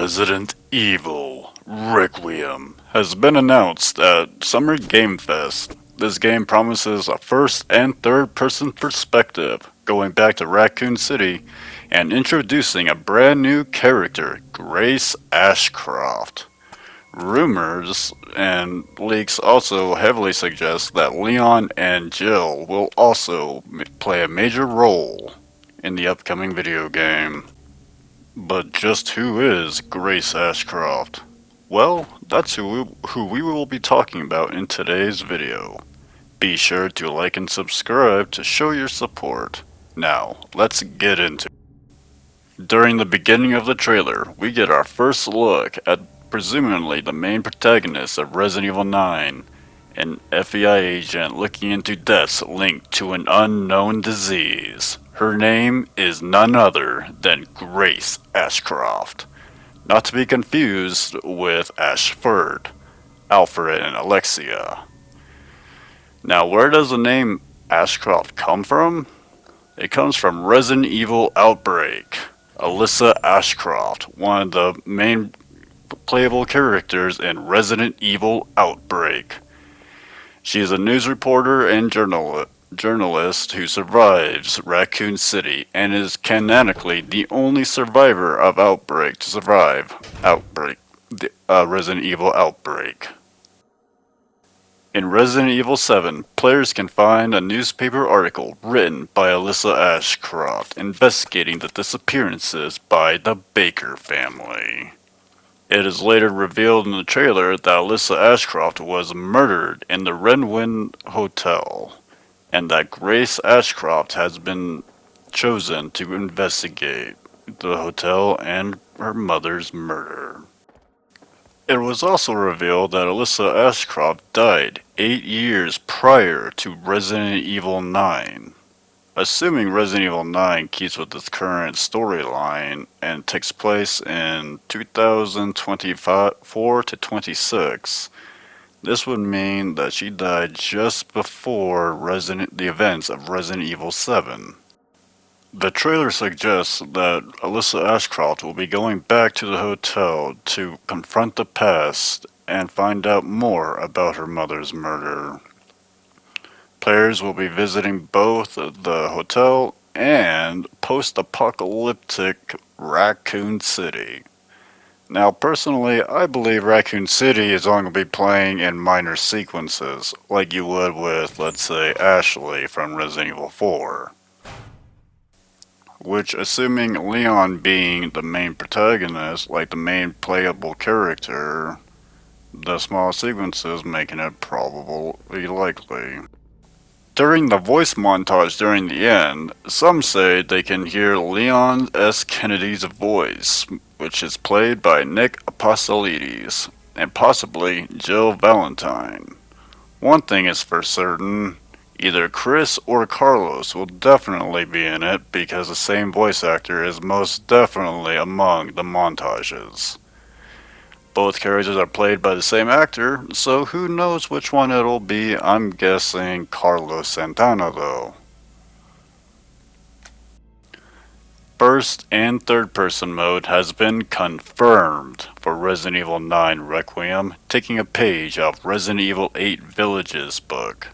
Resident Evil Requiem has been announced at Summer Game Fest. This game promises a first and third person perspective, going back to Raccoon City and introducing a brand new character, Grace Ashcroft. Rumors and leaks also heavily suggest that Leon and Jill will also play a major role in the upcoming video game. But just who is Grace Ashcroft? Well, that's who we will be talking about in today's video. Be sure to like and subscribe to show your support. Now, let's get into it. During the beginning of the trailer, we get our first look at presumably the main protagonist of Resident Evil 9, an FBI agent looking into deaths linked to an unknown disease. Her name is none other than Grace Ashcroft, not to be confused with Ashford, Alfred, and Alexia. Now, where does the name Ashcroft come from? It comes from Resident Evil Outbreak. Alyssa Ashcroft, one of the main playable characters in Resident Evil Outbreak. She is a news reporter and journalist who survives Raccoon City and is canonically the only survivor of Outbreak to survive Resident Evil Outbreak. In Resident Evil 7, players can find a newspaper article written by Alyssa Ashcroft investigating the disappearances by the Baker family. It is later revealed in the trailer that Alyssa Ashcroft was murdered in the Redwind Hotel, and that Grace Ashcroft has been chosen to investigate the hotel and her mother's murder. It was also revealed that Alyssa Ashcroft died 8 years prior to Resident Evil 9. Assuming Resident Evil 9 keeps with its current storyline and takes place in 2024 to 26, this would mean that she died just before the events of Resident Evil 7. The trailer suggests that Alyssa Ashcroft will be going back to the hotel to confront the past and find out more about her mother's murder. Players will be visiting both the hotel and post-apocalyptic Raccoon City. Now, personally, I believe Raccoon City is only going to be playing in minor sequences, like you would with, let's say, Ashley from Resident Evil 4. Which, assuming Leon being the main protagonist, like the main playable character, the small sequences making it probably likely. During the voice montage during the end, some say they can hear Leon S. Kennedy's voice, which is played by Nick Apostolides, and possibly Jill Valentine. One thing is for certain, either Chris or Carlos will definitely be in it because the same voice actor is most definitely among the montages. Both characters are played by the same actor, so who knows which one it'll be. I'm guessing Carlos Santana though. First and third person mode has been confirmed for Resident Evil 9 Requiem, taking a page off Resident Evil 8 Village's book,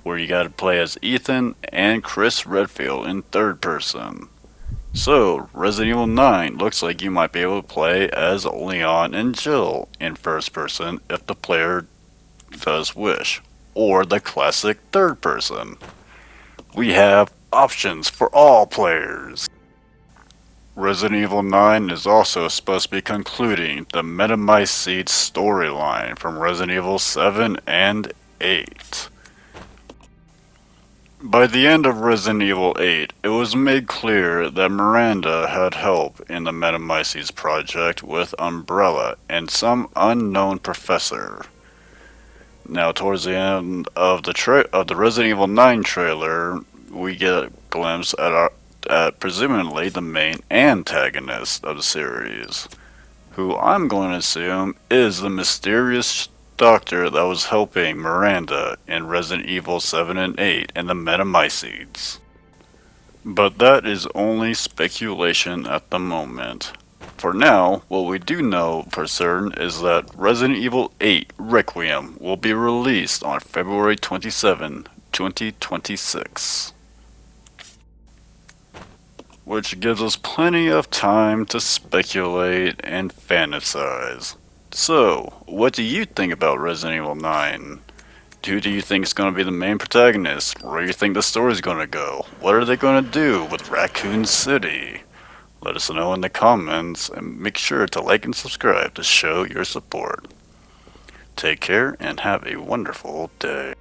where you gotta play as Ethan and Chris Redfield in third person. So, Resident Evil 9 looks like you might be able to play as Leon and Jill in first person if the player does wish, or the classic third person. We have options for all players. Resident Evil 9 is also supposed to be concluding the Metamycete storyline from Resident Evil 7 and 8. By the end of Resident Evil 8, it was made clear that Miranda had help in the Metamycetes project with Umbrella and some unknown professor. Now, towards the end of the Resident Evil 9 trailer, we get a glimpse at presumably the main antagonist of the series, who I'm going to assume is the mysterious doctor that was helping Miranda in Resident Evil 7 and 8 and the Metamycetes. But that is only speculation at the moment. For now, what we do know for certain is that Resident Evil 8 Requiem will be released on February 27, 2026. Which gives us plenty of time to speculate and fantasize. So, what do you think about Resident Evil 9? Who do you think is going to be the main protagonist? Where do you think the story is going to go? What are they going to do with Raccoon City? Let us know in the comments and make sure to like and subscribe to show your support. Take care and have a wonderful day.